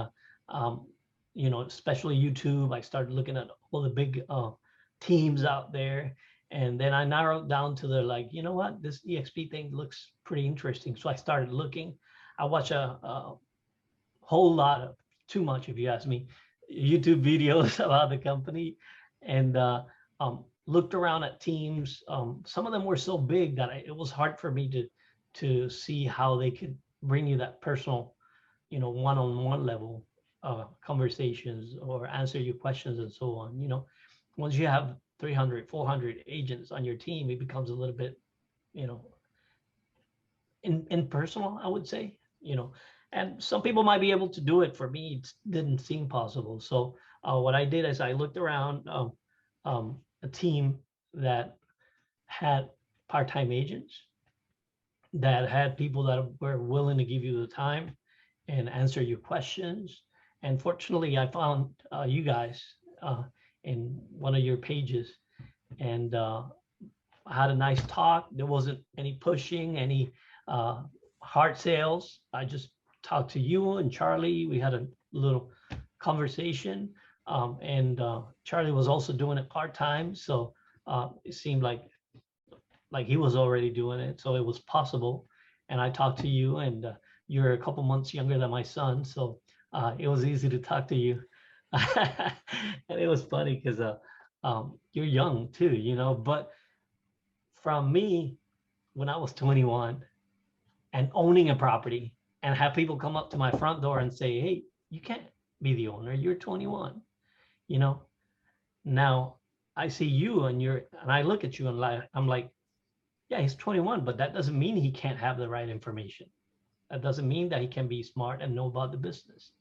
especially YouTube. I started looking at all the big teams out there, and then I narrowed down to you know what, this EXP thing looks pretty interesting. So I started looking. I watch a whole lot of, too much if you ask me, YouTube videos about the company, and looked around at teams. Some of them were so big that it was hard for me to see how they could bring you that personal, one-on-one level conversations or answer your questions and so on. Once you have 300, 400 agents on your team, it becomes a little bit, impersonal, I would say, and some people might be able to do it. For me, it didn't seem possible. So what I did is I looked around a team that had part-time agents, that had people that were willing to give you the time and answer your questions. And fortunately, I found you guys in one of your pages, and I had a nice talk. There wasn't any pushing, any hard sales. I just talked to you and Charlie. We had a little conversation, and Charlie was also doing it part-time. So it seemed like he was already doing it, so it was possible. And I talked to you, and you're a couple months younger than my son, so it was easy to talk to you. And it was funny because you're young too, but from me, when I was 21 and owning a property and have people come up to my front door and say, hey, you can't be the owner, you're 21, you know. Now I see you and I look at you and I'm like, yeah, he's 21, but that doesn't mean he can't have the right information. That doesn't mean that he can be smart and know about the business.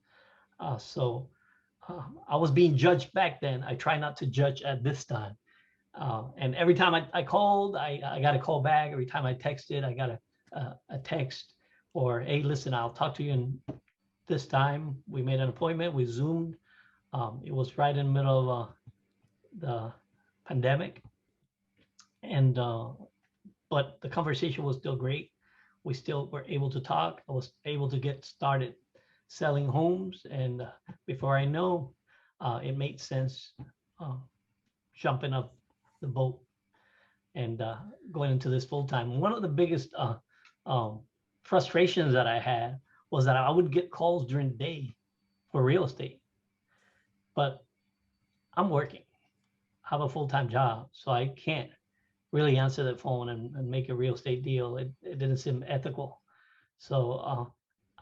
So I was being judged back then. I try not to judge at this time. And every time I called, I got a call back. Every time I texted, I got a text or, hey, listen, I'll talk to you in this time. We made an appointment. We Zoomed. It was right in the middle of the pandemic. And but the conversation was still great. We still were able to talk. I was able to get started selling homes, and before I know, it made sense jumping up the boat and going into this full time. One of the biggest um, frustrations that I had was that I would get calls during the day for real estate, but I'm working. I have a full time job, so I can't really answer the phone and make a real estate deal. It didn't seem ethical. So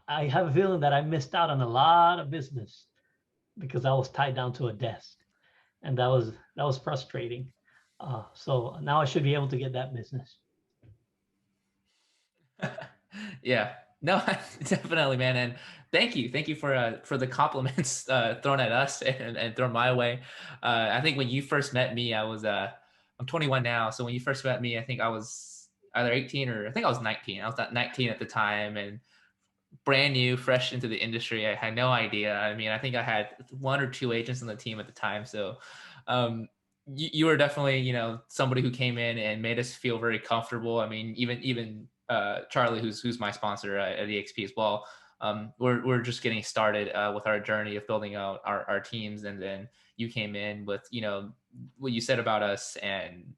I have a feeling that I missed out on a lot of business because I was tied down to a desk, and that was frustrating. So now I should be able to get that business. Yeah, no, definitely, man. And thank you for the compliments thrown at us and thrown my way. I think when you first met me, I'm 21 now. So when you first met me, I think I was either 18 or I think I was 19. I was not 19 at the time and brand new, fresh into the industry. I had no idea. I mean, I think I had one or two agents on the team at the time. So um, you were definitely, somebody who came in and made us feel very comfortable. I mean, even Charlie, who's my sponsor at EXP as well. We're just getting started with our journey of building out our teams, and then you came in with what you said about us, and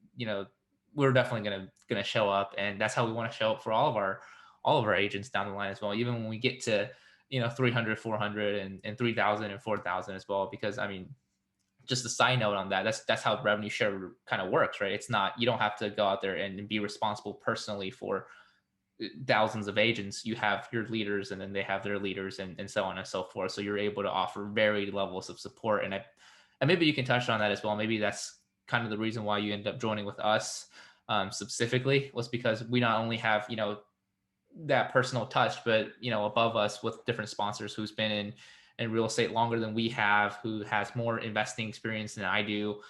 we're definitely gonna show up, and that's how we want to show up for all of our agents down the line as well, even when we get to 300, 400, and 3,000 and 4,000 as well. Because I mean, just a side note on that, that's how revenue share kind of works, right? It's not, you don't have to go out there and be responsible personally for thousands of agents. You have your leaders, and then they have their leaders, and so on and so forth. So you're able to offer varied levels of support. And maybe you can touch on that as well. Maybe that's kind of the reason why you end up joining with us specifically, was because we not only have that personal touch, but above us with different sponsors who's been in real estate longer than we have, who has more investing experience than I do.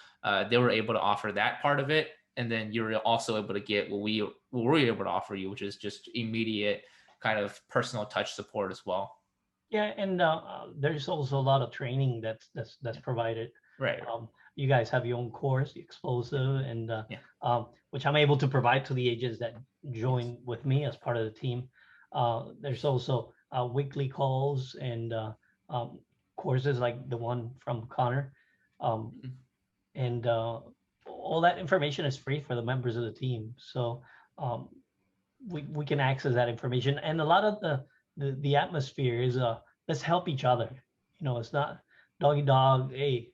They were able to offer that part of it, and then you're also able to get what we're able to offer you, which is just immediate kind of personal touch support as well. Yeah, and there's also a lot of training that's provided. Right. You guys have your own course, the explosive, and Yeah. which I'm able to provide to the agents that join with me as part of the team. There's also weekly calls and courses like the one from Connor, Mhm. and all that information is free for the members of the team. So um, we can access that information, and a lot of the atmosphere is let's help each other. It's not doggy dog. Hey,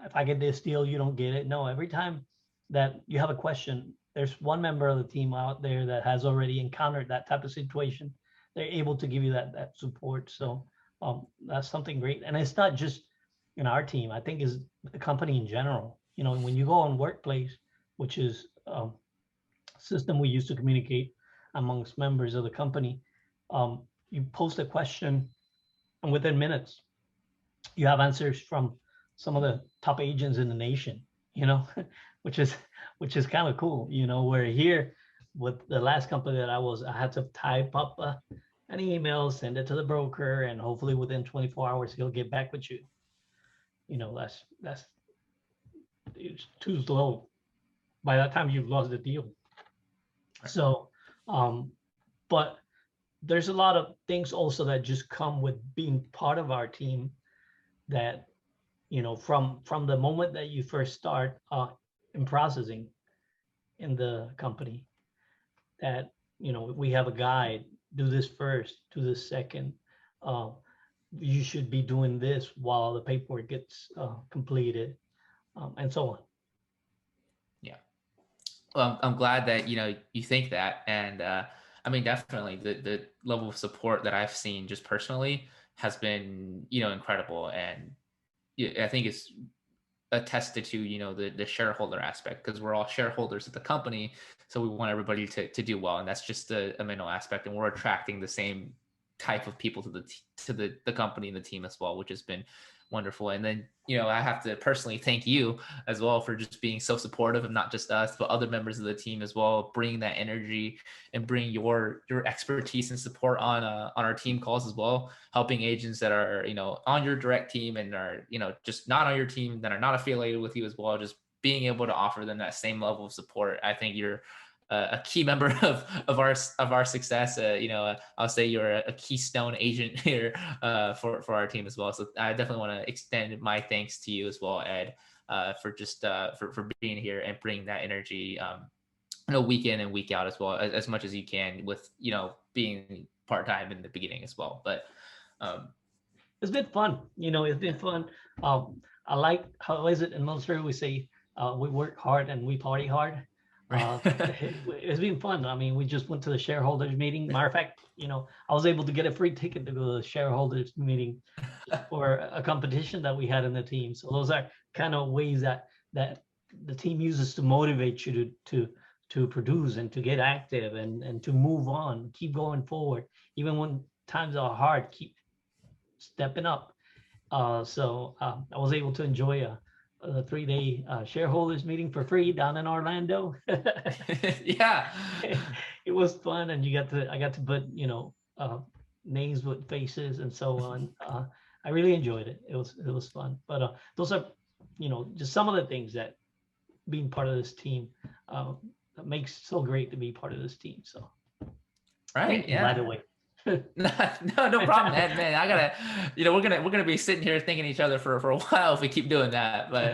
if I get this deal, you don't get it. No, every time that you have a question, there's one member of the team out there that has already encountered that type of situation. They're able to give you that support. So that's something great. And it's not just in our team. I think is the company in general. When you go on Workplace, which is system we use to communicate amongst members of the company, you post a question, and within minutes, you have answers from some of the top agents in the nation, which is kind of cool. Where here with the last company that I had to type up an email, send it to the broker, and hopefully within 24 hours he'll get back with you. That's it's too slow. By that time you've lost the deal. So, but there's a lot of things also that just come with being part of our team that from the moment that you first start, in processing in the company that, we have a guide, do this first, do this second. Uh, you should be doing this while the paperwork gets completed, and so on. Yeah. Well, I'm glad that you think that, and I mean, definitely the level of support that I've seen just personally has been incredible, and I think it's attested to the shareholder aspect, because we're all shareholders of the company, so we want everybody to do well, and that's just a mental aspect, and we're attracting the same type of people to the company and the team as well, which has been wonderful. And then I have to personally thank you as well for just being so supportive of not just us but other members of the team as well, bringing that energy and bring your expertise and support on our team calls as well, helping agents that are on your direct team and are just not on your team, that are not affiliated with you as well, just being able to offer them that same level of support. I think you're a key member of our success. I'll say you're a keystone agent here for our team as well. So I definitely want to extend my thanks to you as well, Ed, for just for being here and bringing that energy, week in and week out as well, as much as you can, with being part time in the beginning as well. But um, It's been fun. It's been fun. I like, how is it in military? We say we work hard and we party hard. It's been fun. I mean, we just went to the shareholders meeting. Matter of fact, I was able to get a free ticket to go to the shareholders meeting for a competition that we had in the team. So those are kind of ways that the team uses to motivate you to produce and to get active and to move on, keep going forward, even when times are hard. Keep stepping up. So I was able to enjoy a 3-day shareholders meeting for free down in Orlando. Yeah. It was fun, and I got to put names with faces and so on. I really enjoyed it. It was fun. But those are just some of the things that being part of this team makes so great to be part of this team. So Right. thank you, by Yeah. the way. No problem, Ed. Man, I gotta, we're gonna be sitting here thanking each other for a while if we keep doing that. But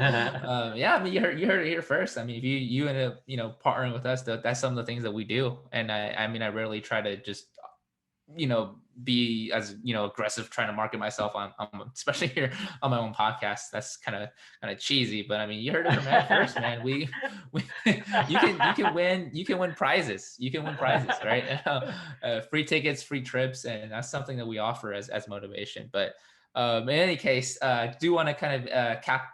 yeah, I mean, you heard it here first. I mean, if you end up partnering with us, that's some of the things that we do. And I mean, I rarely try to just be as aggressive trying to market myself on especially here on my own podcast. That's kind of cheesy, but I mean, you heard it from Ed first, man. We you can win prizes. You can win prizes, right? Free tickets, free trips, and that's something that we offer as motivation. But in any case, I do want to kind of cap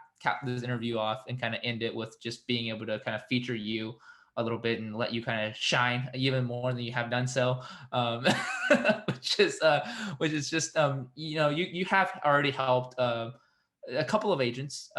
this interview off and kind of end it with just being able to kind of feature you a little bit and let you kind of shine even more than you have done so, um, which is just you have already helped a couple of agents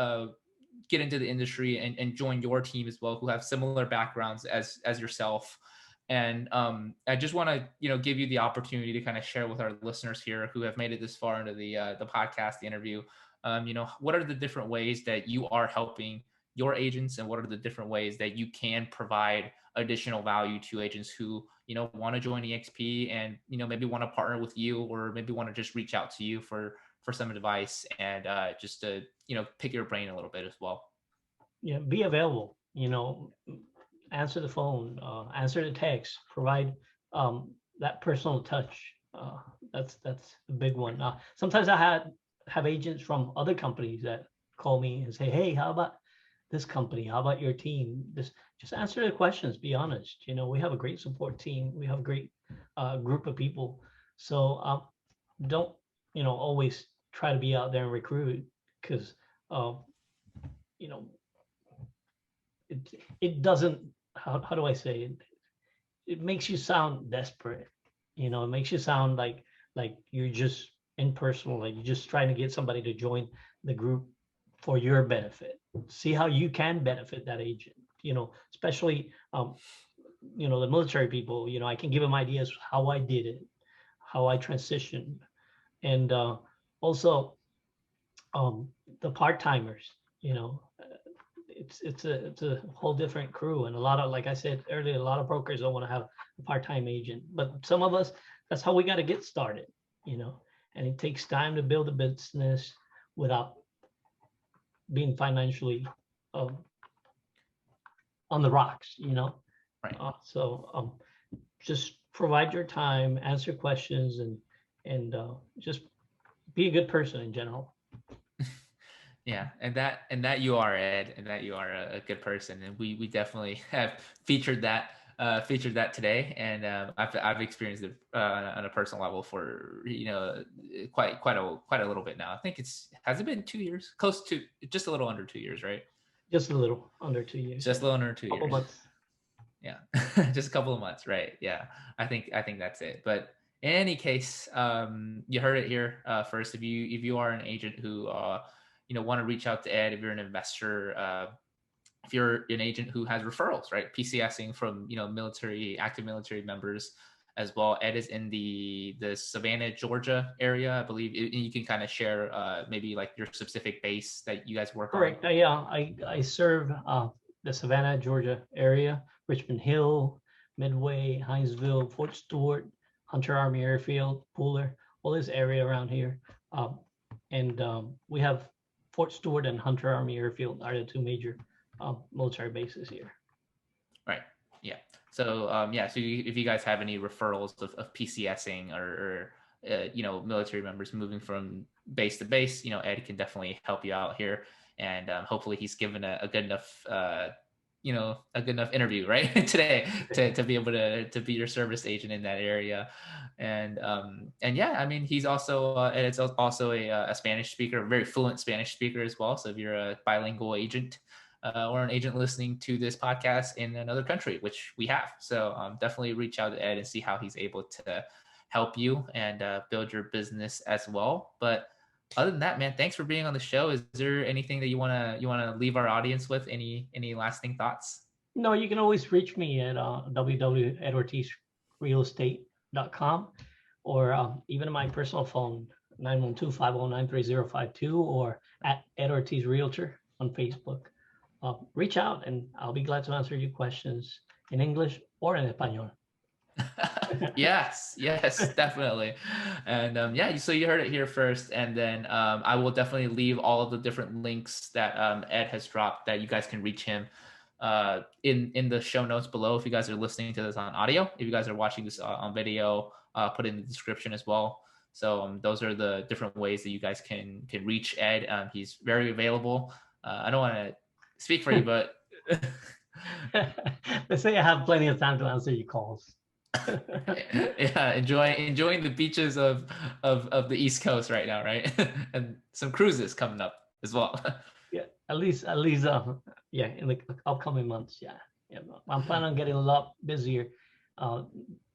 get into the industry and join your team as well, who have similar backgrounds as yourself. And I just want to give you the opportunity to kind of share with our listeners here who have made it this far into the podcast, the interview. What are the different ways that you are helping your agents, and what are the different ways that you can provide additional value to agents who want to join EXP and maybe want to partner with you, or maybe want to just reach out to you for some advice, and just to pick your brain a little bit as well. Yeah, be available. Answer the phone, answer the text, provide that personal touch. That's a big one. Sometimes I have agents from other companies that call me and say, "Hey, how about this company? How about your team?" Just answer the questions. Be honest. We have a great support team. We have a great group of people. So don't always try to be out there and recruit, because you know it doesn't, how do I say it? It makes you sound desperate. It makes you sound like you're just impersonal, like you're just trying to get somebody to join the group for your benefit. See how you can benefit that agent. Especially the military people. I can give them ideas how I did it, how I transitioned, and also the part timers. It's a whole different crew, and a lot of, like I said earlier, a lot of brokers don't want to have a part-time agent, but some of us, that's how we got to get started. And it takes time to build a business without being financially on the rocks, Right. So just provide your time, answer questions, and just be a good person in general. Yeah, and that you are, Ed, and that you are a good person, and we definitely have featured that today, and I've experienced it on a personal level for quite a little bit now. I think has it been 2 years, close to just a little under 2 years, right? Just a little under 2 years. Just Yeah. a little under two Couple years. months. Yeah, just a couple of months, right? Yeah, I think that's it. But in any case, you heard it here first. If you are an agent who want to reach out to Ed, if you're an investor, if you're an agent who has referrals, right? PCSing from active military members as well. Ed is in the Savannah, Georgia area, I believe. You can kind of share maybe like your specific base that you guys work on. Correct. Yeah, I serve the Savannah, Georgia area, Richmond Hill, Midway, Hinesville, Fort Stewart, Hunter Army Airfield, Pooler, all this area around here. And we have Fort Stewart and Hunter Army Airfield are the two major military bases here. Right. Yeah. So if you guys have any referrals of PCSing or military members moving from base to base, Ed can definitely help you out here, and hopefully he's given a good enough a good enough interview right today to be able to be your service agent in that area. And yeah, I mean, he's also and it's also a Spanish speaker, a very fluent Spanish speaker as well. So if you're a bilingual agent or an agent listening to this podcast in another country, which we have. So definitely reach out to Ed and see how he's able to help you and build your business as well. But other than that, man, thanks for being on the show. Is there anything that you wanna leave our audience with? Any lasting thoughts? No, you can always reach me at www.ortizrealestate.com or even my personal phone, 912-509-3052, or at Ed Ortiz Realtor on Facebook. Reach out and I'll be glad to answer your questions in English or in Espanol. yes, definitely. And so you heard it here first, and then I will definitely leave all of the different links that Ed has dropped that you guys can reach him in the show notes below. If you guys are listening to this on audio, if you guys are watching this on video, put in the description as well. So those are the different ways that you guys can reach Ed. He's very available. I don't want to speak for you, but let's say I have plenty of time to answer your calls. Yeah, enjoying the beaches of the East Coast right now, right? And some cruises coming up as well. Yeah, at least yeah, in the upcoming months. Yeah, I'm planning on getting a lot busier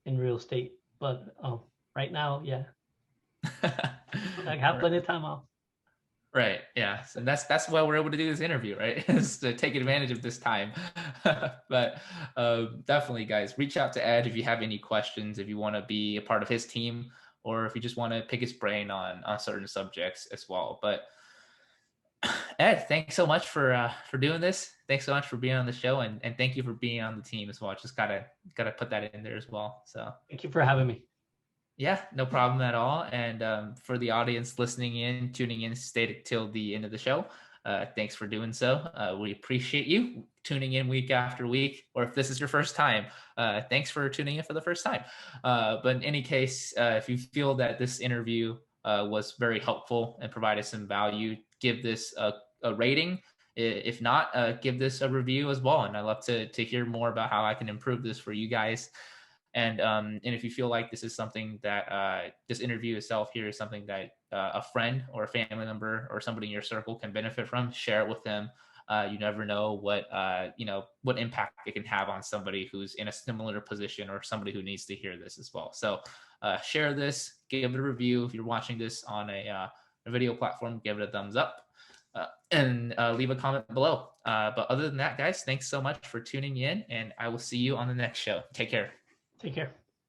in real estate, but right now, yeah, I have plenty of time off. Right. Yeah. So that's why we're able to do this interview, right? Is to take advantage of this time. But definitely, guys, reach out to Ed if you have any questions, if you want to be a part of his team, or if you just want to pick his brain on certain subjects as well. But Ed, thanks so much for doing this. Thanks so much for being on the show, and thank you for being on the team as well. Just gotta put that in there as well. So thank you for having me. Yeah, no problem at all. And for the audience listening in, tuning in, stay till the end of the show. Thanks for doing so. We appreciate you tuning in week after week, or if this is your first time, thanks for tuning in for the first time. But in any case, if you feel that this interview was very helpful and provided some value, give this a rating. If not, give this a review as well. And I'd love to hear more about how I can improve this for you guys. And if you feel like this is something that this interview itself here is something that a friend or a family member or somebody in your circle can benefit from, share it with them. You never know what impact it can have on somebody who's in a similar position or somebody who needs to hear this as well. So share this, give it a review. If you're watching this on a video platform, give it a thumbs up. And leave a comment below. But other than that, guys, thanks so much for tuning in, and I will see you on the next show. Take care. Take care.